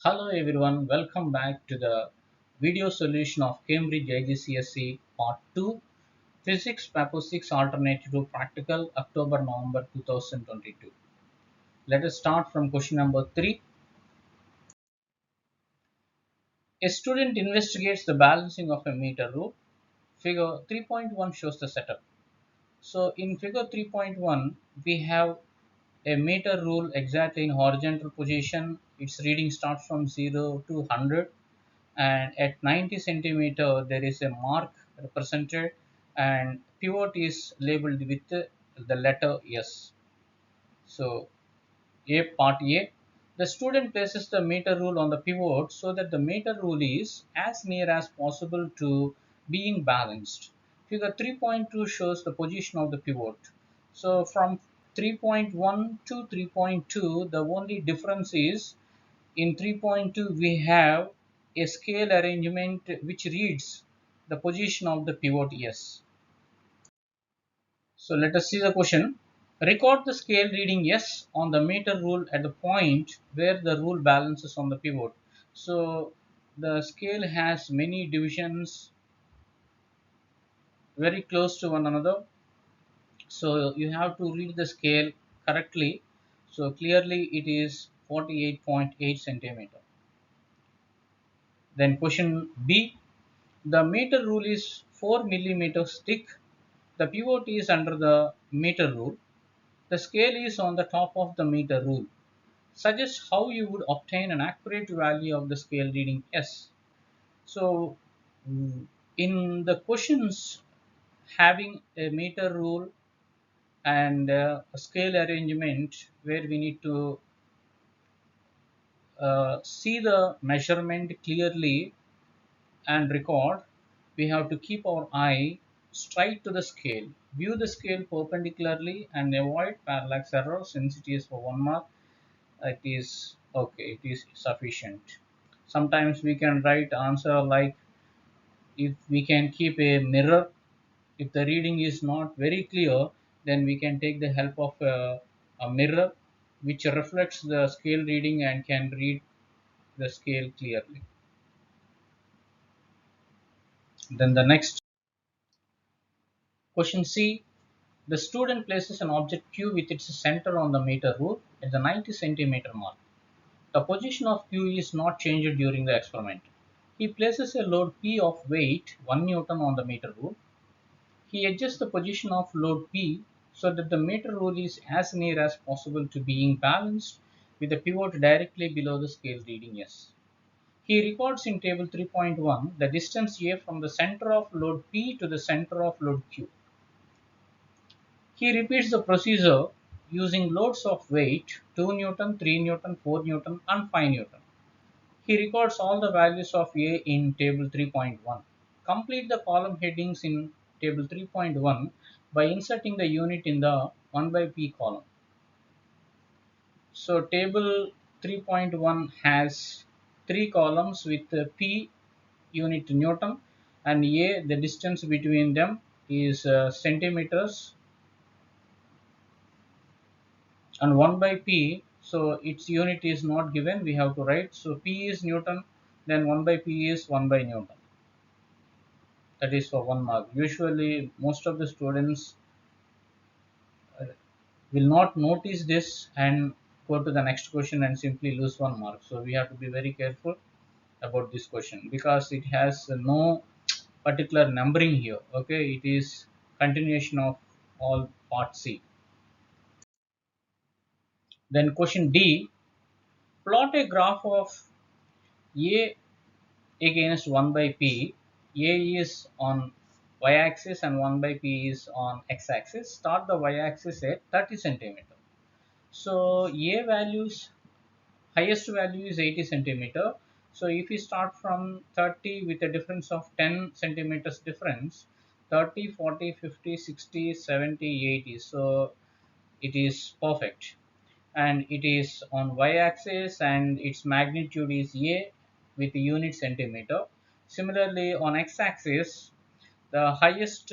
Hello everyone, welcome back to the video solution of Cambridge IGCSE Part 2 Physics Paper 6 Alternative to Practical October-November 2022. Let us start from question number 3. A student investigates the balancing of a meter rule. Figure 3.1 shows the setup. So in figure 3.1 we have a meter rule exactly in horizontal position. Its reading starts from 0 to 100, and at 90 centimeter there is a mark represented and pivot is labeled with the letter S. So A part A, the student places the meter rule on the pivot so that the meter rule is as near as possible to being balanced. Figure 3.2 shows the position of the pivot. So from 3.1 to 3.2, the only difference is in 3.2 we have a scale arrangement which reads the position of the pivot S. So let us see the question. Record the scale reading S on the meter rule at the point where the rule balances on the pivot. So the scale has many divisions very close to one another. So you have to read the scale correctly. So clearly it is 48.8 centimeter. Then question B. The meter rule is 4 millimeters thick. The pivot is under the meter rule. The scale is on the top of the meter rule. Suggest how you would obtain an accurate value of the scale reading S. So, in the questions having a meter rule and a scale arrangement where we need to see the measurement clearly and record, we have to keep our eye straight to the scale, view the scale perpendicularly and avoid parallax error. Since it is for 1 mark, it is okay, it is sufficient. Sometimes we can write answer like, if we can keep a mirror, if the reading is not very clear, then we can take the help of a mirror which reflects the scale reading and can read the scale clearly. Then the next question C. The student places an object Q with its center on the meter rule at the 90 centimeter mark. The position of Q is not changed during the experiment. He places a load P of weight 1 Newton on the meter rule. He adjusts the position of load P so that the meter rule is as near as possible to being balanced with the pivot directly below the scale reading S. He records in table 3.1 the distance A from the center of load P to the center of load Q. He repeats the procedure using loads of weight 2 Newton, 3 Newton, 4 Newton and 5 Newton. He records all the values of A in table 3.1. Complete the column headings in table 3.1 by inserting the unit in the 1 by P column. So table 3.1 has 3 columns with P unit Newton and A, the distance between them is centimeters, and 1 by P, so its unit is not given, we have to write. So P is Newton, then 1 by P is 1 by Newton. That is for 1 mark. Usually most of the students uh, will not notice this and go to the next question and simply lose 1 mark. So we have to be very careful about this question because it has no particular numbering here. Okay, it is continuation of all part C. Then question D, plot a graph of A against 1 by P. A is on y-axis and 1 by P is on x-axis. Start the y-axis at 30 centimeter. So A values, highest value is 80 centimeter. So if we start from 30 with a difference of 10 centimeters difference, 30, 40, 50, 60, 70, 80. So it is perfect. And it is on y-axis and its magnitude is A with unit centimeter. Similarly, on x-axis, the highest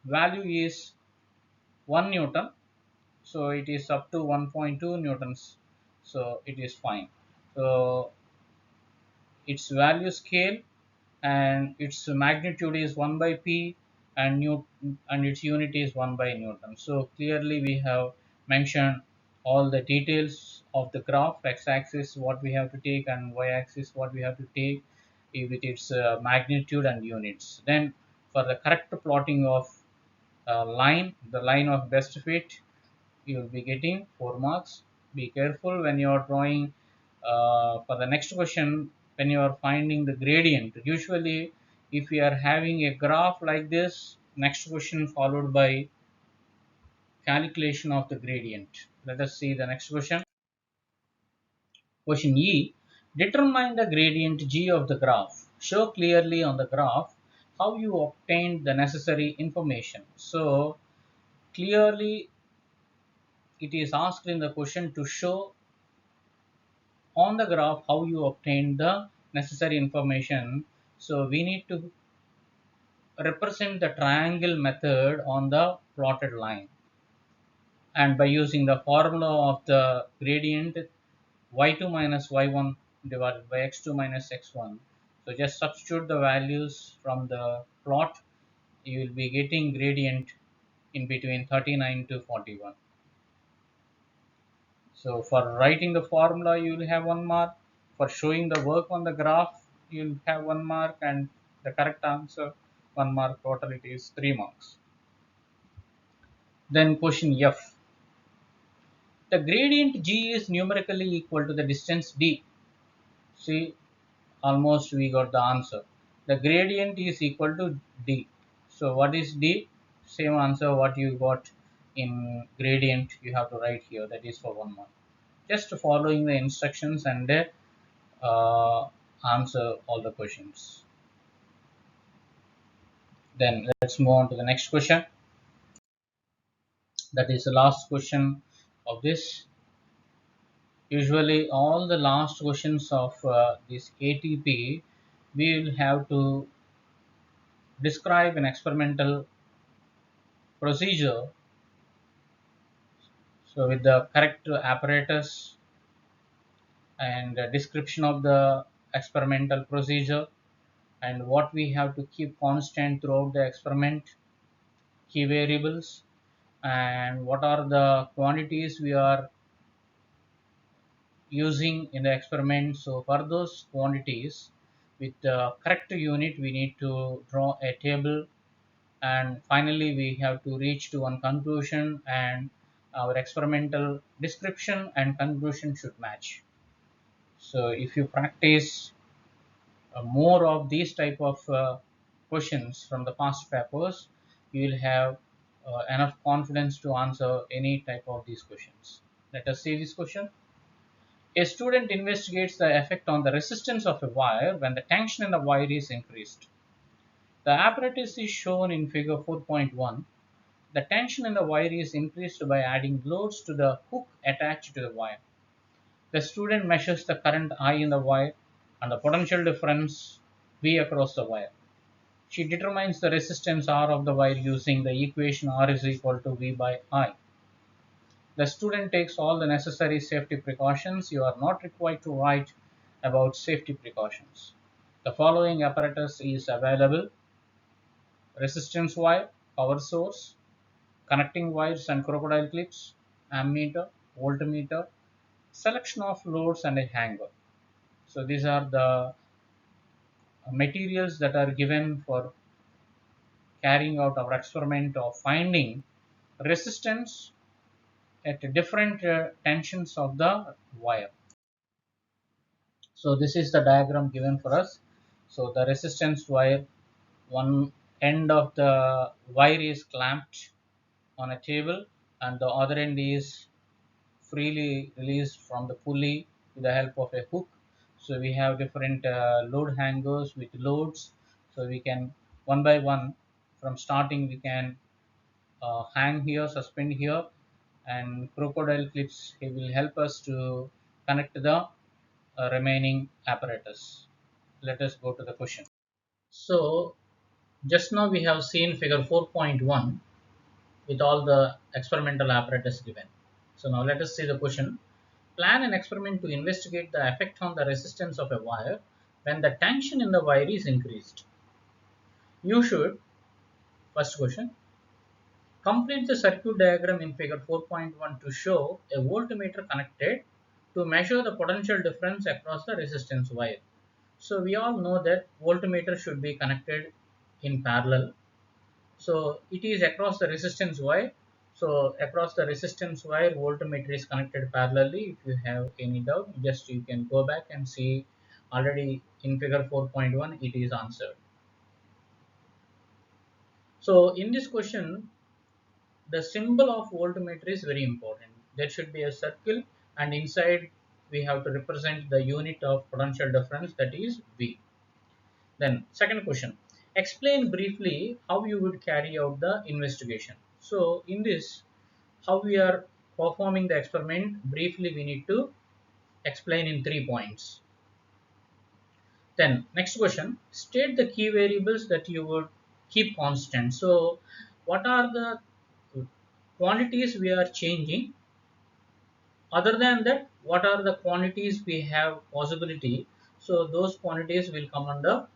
value is 1 Newton. So it is up to 1.2 newtons. So it is fine. So its value scale and its magnitude is 1 by p, and its unit is 1 by newton. So clearly we have mentioned all the details of the graph: x-axis what we have to take and y-axis what we have to take with its magnitude and units. Then for the correct plotting of the line of best fit, you will be getting 4 marks. Be careful when you are drawing for the next question. When you are finding the gradient, usually if we are having a graph like this, next question followed by calculation of the gradient. Let us see the next question. Question E: determine the gradient g of the graph. Show clearly on the graph how you obtained the necessary information. So clearly it is asked in the question to show on the graph how you obtain the necessary information. So we need to represent the triangle method on the plotted line, and by using the formula of the gradient y2 minus y1 divided by x2 minus x1, so just substitute the values from the plot. You will be getting gradient in between 39 to 41. So for writing the formula, you will have 1 mark. For showing the work on the graph, you will have 1 mark, and the correct answer 1 mark. Total it is 3 marks. Then question F. The gradient g is numerically equal to the distance d. See, almost we got the answer. The gradient is equal to d. So what is d? Same answer what you got in gradient you have to write here. That is for 1 mark. Just following the instructions and answer all the questions. Then let's move on to the next question. That is the last question of this. Usually all the last questions of this ATP, we will have to describe an experimental procedure. So with the correct apparatus and description of the experimental procedure, and what we have to keep constant throughout the experiment, key variables, and what are the quantities we are using in the experiment. So for those quantities with the correct unit, we need to draw a table, and finally we have to reach to one conclusion, and our experimental description and conclusion should match. So if you practice more of these type of questions from the past papers, you will have enough confidence to answer any type of these questions. Let us see this question. A student investigates the effect on the resistance of a wire when the tension in the wire is increased. The apparatus is shown in figure 4.1. The tension in the wire is increased by adding loads to the hook attached to the wire. The student measures the current I in the wire and the potential difference V across the wire. She determines the resistance R of the wire using the equation R is equal to V by I. The student takes all the necessary safety precautions. You are not required to write about safety precautions. The following apparatus is available: resistance wire, power source, connecting wires and crocodile clips, ammeter, voltmeter, selection of loads, and a hanger. So these are the materials that are given for carrying out our experiment of finding resistance at different tensions of the wire. So this is the diagram given for us. So the resistance wire, one end of the wire is clamped on a table, and the other end is freely released from the pulley with the help of a hook. So we have different load hangers with loads. So we can one by one from starting we can hang here, suspend here, and crocodile clips will help us to connect the remaining apparatus. Let us go to the question. So just now we have seen figure 4.1 with all the experimental apparatus given. So now let us see the question. Plan an experiment to investigate the effect on the resistance of a wire when the tension in the wire is increased. You should, first question, complete the circuit diagram in figure 4.1 to show a voltmeter connected to measure the potential difference across the resistance wire. So we all know that voltmeter should be connected in parallel. So it is across the resistance wire. So across the resistance wire, voltmeter is connected parallelly. If you have any doubt, just you can go back and see already in figure 4.1 it is answered. So in this question, the symbol of voltmeter is very important. There should be a circle and inside we have to represent the unit of potential difference, that is V. Then second question, explain briefly how you would carry out the investigation. So in this, how we are performing the experiment, briefly we need to explain in 3 points. Then next question, state the key variables that you would keep constant. So what are the quantities we are changing? Other than that, what are the quantities we have possibility? So those quantities will come under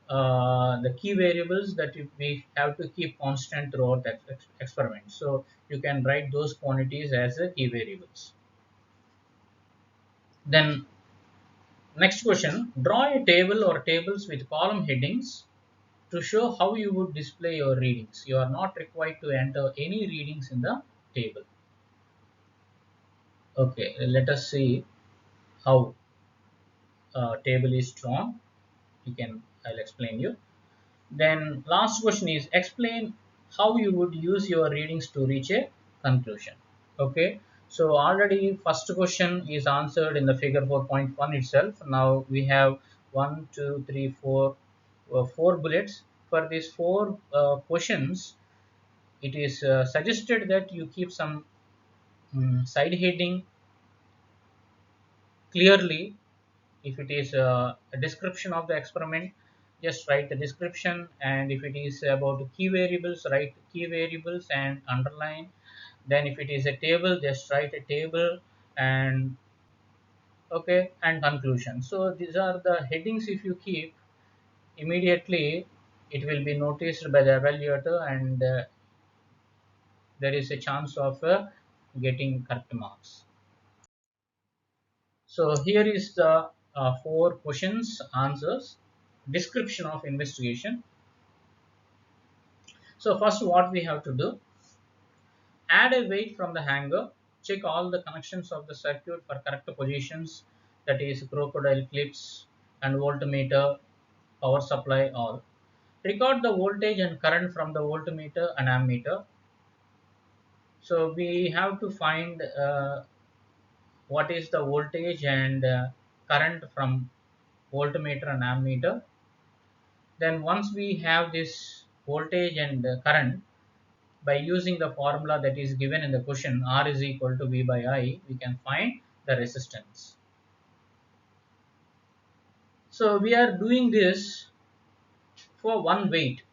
the key variables that we have to keep constant throughout the experiment. So you can write those quantities as the key variables. Then next question, draw a table or tables with column headings to show how you would display your readings. You are not required to enter any readings in the table. Okay, let us see how table is drawn. I'll explain you. Then last question is explain how you would use your readings to reach a conclusion. Okay, so already first question is answered in the figure 4.1 itself. Now we have 1, 2, 3, 4, 4 bullets. For these 4 questions, it is suggested that you keep some side heading clearly. If it is a description of the experiment, just write the description, and if it is about key variables, write key variables and underline. Then if it is a table, just write a table and okay, and conclusion. So these are the headings. If you keep immediately, it will be noticed by the evaluator, and there is a chance of getting correct marks. So here is the 4 questions answers. Description of investigation. So first what we have to do, add a weight from the hanger, check all the connections of the circuit for correct positions, that is crocodile clips and voltmeter, power supply, all. Record the voltage and current from the voltmeter and ammeter. So we have to find what is the voltage and current from voltmeter and ammeter. Then once we have this voltage and current, by using the formula that is given in the question, R is equal to V by I, we can find the resistance. So we are doing this for one weight,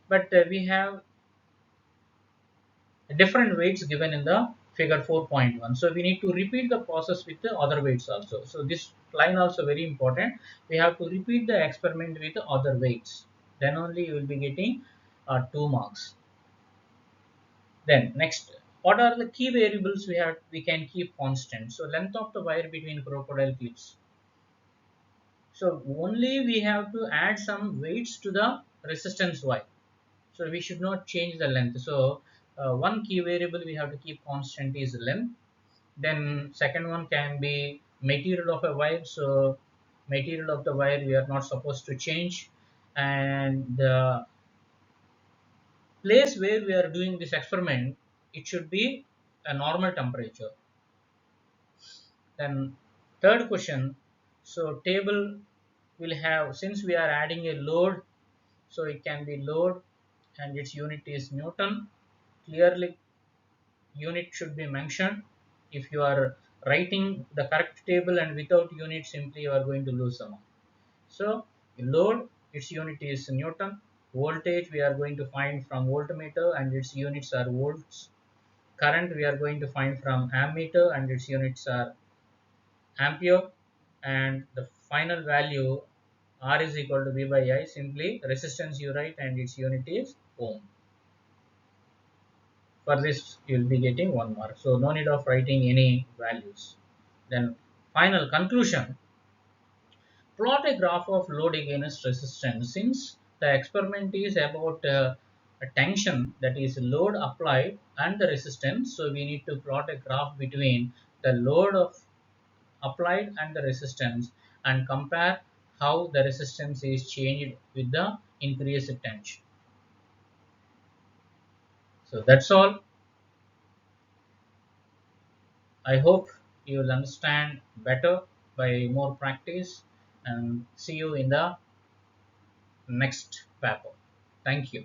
but we have different weights given in the figure 4.1. So we need to repeat the process with the other weights also. So this line also very important. We have to repeat the experiment with the other weights. Then only you will be getting 2 marks. Then next, what are the key variables we can keep constant? So length of the wire between crocodile clips. So only we have to add some weights to the resistance wire. So we should not change the length. So one key variable we have to keep constant is length. Then second one can be material of a wire. So material of the wire we are not supposed to change, and the place where we are doing this experiment, it should be a normal temperature. Then third question, so table will have, since we are adding a load, so it can be load and its unit is Newton. Clearly unit should be mentioned. If you are writing the correct table and without unit, simply you are going to lose some. So load, its unit is Newton. Voltage we are going to find from voltmeter and its units are volts. current we are going to find from ammeter and its units are ampere, and the final value R is equal to V by I, simply resistance you write and its unit is ohm. For this you will be getting 1 mark, so no need of writing any values. Then final conclusion: plot a graph of load against resistance. Since the experiment is about a tension, that is load applied and the resistance, so we need to plot a graph between the load of applied and the resistance and compare how the resistance is changed with the increased tension. So that's all. I hope you will understand better by more practice, and see you in the next paper. Thank you.